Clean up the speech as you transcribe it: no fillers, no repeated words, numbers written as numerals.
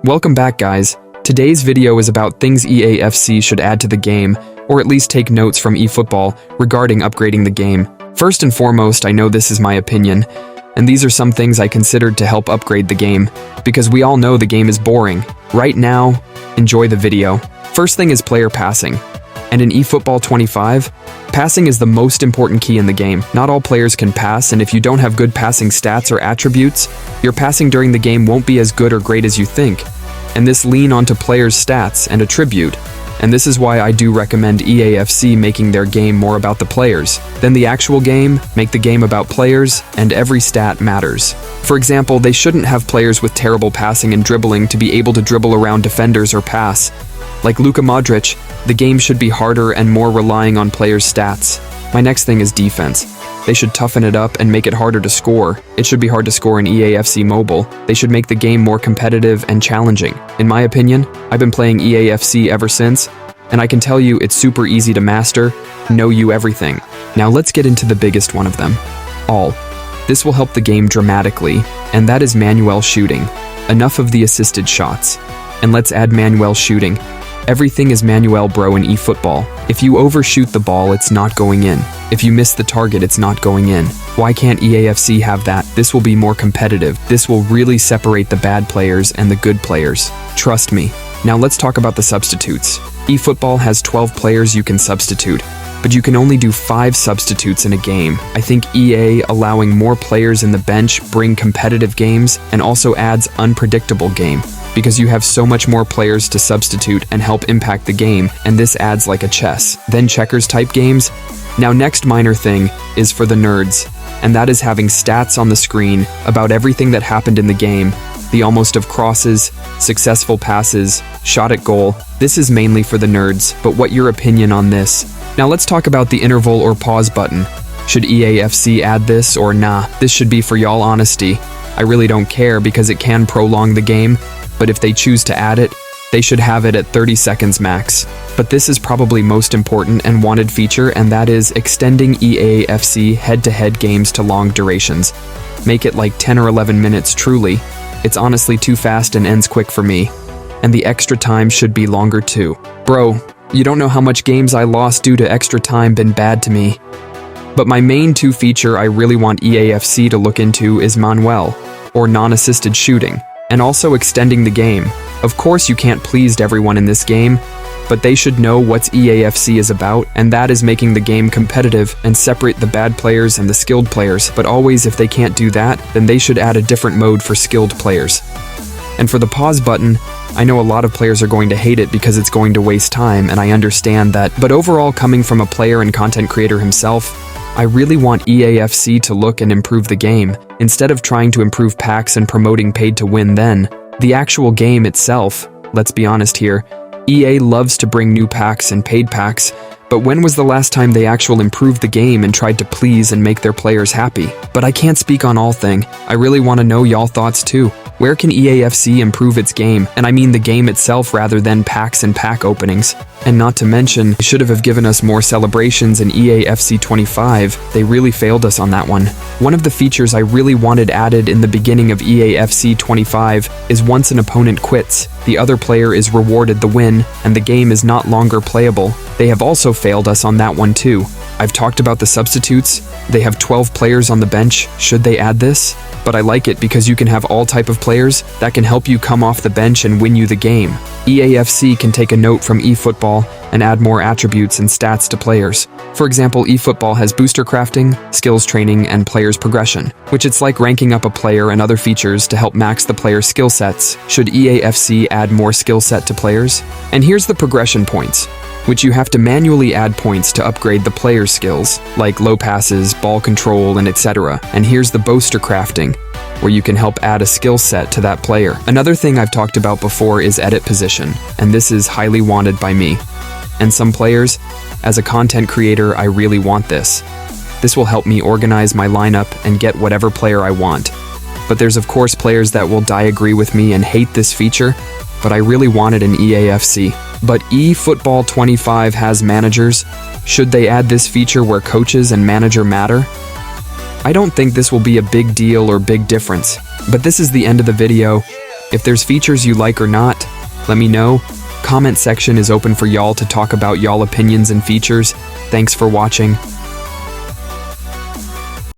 Welcome back, guys. Today's video is about things EAFC should add to the game, or at least take notes from eFootball regarding upgrading the game. First and foremost, I know this is my opinion, and these are some things I considered to help upgrade the game, because we all know the game is boring. Right now, enjoy the video. First thing is player passing. And in eFootball 25, passing is the most important key in the game. Not all players can pass, and if you don't have good passing stats or attributes, your passing during the game won't be as good or great as you think. And this lean onto players' stats and attribute. And this is why I do recommend EAFC making their game more about the players. Then the actual game, make the game about players, and every stat matters. For example, they shouldn't have players with terrible passing and dribbling to be able to dribble around defenders or pass. Like Luka Modric, the game should be harder and more relying on players' stats. My next thing is defense. They should toughen it up and make it harder to score. It should be hard to score in EAFC Mobile. They should make the game more competitive and challenging. In my opinion, I've been playing EAFC ever since, and I can tell you it's super easy to master, know you everything. Now let's get into the biggest one of them. All. This will help the game dramatically, and that is manual shooting. Enough of the assisted shots. And let's add manual shooting. Everything is manual, bro, in eFootball. If you overshoot the ball, it's not going in. If you miss the target, it's not going in. Why can't EAFC have that? This will be more competitive. This will really separate the bad players and the good players. Trust me. Now let's talk about the substitutes. eFootball has 12 players you can substitute, but you can only do 5 substitutes in a game. I think EA allowing more players in the bench bring competitive games and also adds unpredictable game, because you have so much more players to substitute and help impact the game, and this adds like a chess. Then checkers type games. Now next minor thing is for the nerds, and that is having stats on the screen about everything that happened in the game, the almost of crosses, successful passes, shot at goal. This is mainly for the nerds, but what your opinion on this? Now let's talk about the interval or pause button. Should EAFC add this or nah? This should be for y'all honesty. I really don't care because it can prolong the game, but if they choose to add it, they should have it at 30 seconds max. But this is probably most important and wanted feature, and that is extending EAFC head-to-head games to long durations. Make it like 10 or 11 minutes truly. It's honestly too fast and ends quick for me. And the extra time should be longer too. Bro, you don't know how much games I lost due to extra time been bad to me. But my main 2 feature I really want EAFC to look into is manual, or non-assisted shooting, and also extending the game. Of course you can't please everyone in this game, but they should know what EAFC is about, and that is making the game competitive and separate the bad players and the skilled players. But always, if they can't do that, then they should add a different mode for skilled players. And for the pause button, I know a lot of players are going to hate it because it's going to waste time, and I understand that, but overall, coming from a player and content creator himself, I really want EAFC to look and improve the game, instead of trying to improve packs and promoting paid to win. Then the actual game itself, let's be honest here, EA loves to bring new packs and paid packs, but when was the last time they actually improved the game and tried to please and make their players happy? But I can't speak on all thing. I really want to know y'all thoughts too. Where can EAFC improve its game? And I mean the game itself rather than packs and pack openings. And not to mention, they should have given us more celebrations in EAFC 25. They really failed us on that one. One of the features I really wanted added in the beginning of EAFC 25 is once an opponent quits, the other player is rewarded the win, and the game is not longer playable. They have also failed us on that one too. I've talked about the substitutes. They have 12 players on the bench. Should they add this? But I like it because you can have all type of players that can help you come off the bench and win you the game. EAFC can take a note from eFootball and add more attributes and stats to players. For example, eFootball has booster crafting, skills training, and players progression, which it's like ranking up a player and other features to help max the player's skill sets. Should EAFC add more skill set to players? And here's the progression points, which you have to manually add points to upgrade the player's skills, like low passes, ball control, and etc. And here's the booster crafting, where you can help add a skill set to that player. Another thing I've talked about before is edit position, and this is highly wanted by me. And some players, as a content creator, I really want this. This will help me organize my lineup and get whatever player I want. But there's of course players that will disagree with me and hate this feature, but I really want it in EAFC. But eFootball 25 has managers. Should they add this feature where coaches and manager matter? I don't think this will be a big deal or big difference, but this is the end of the video. If there's features you like or not, let me know. Comment section is open for y'all to talk about y'all opinions and features. Thanks for watching.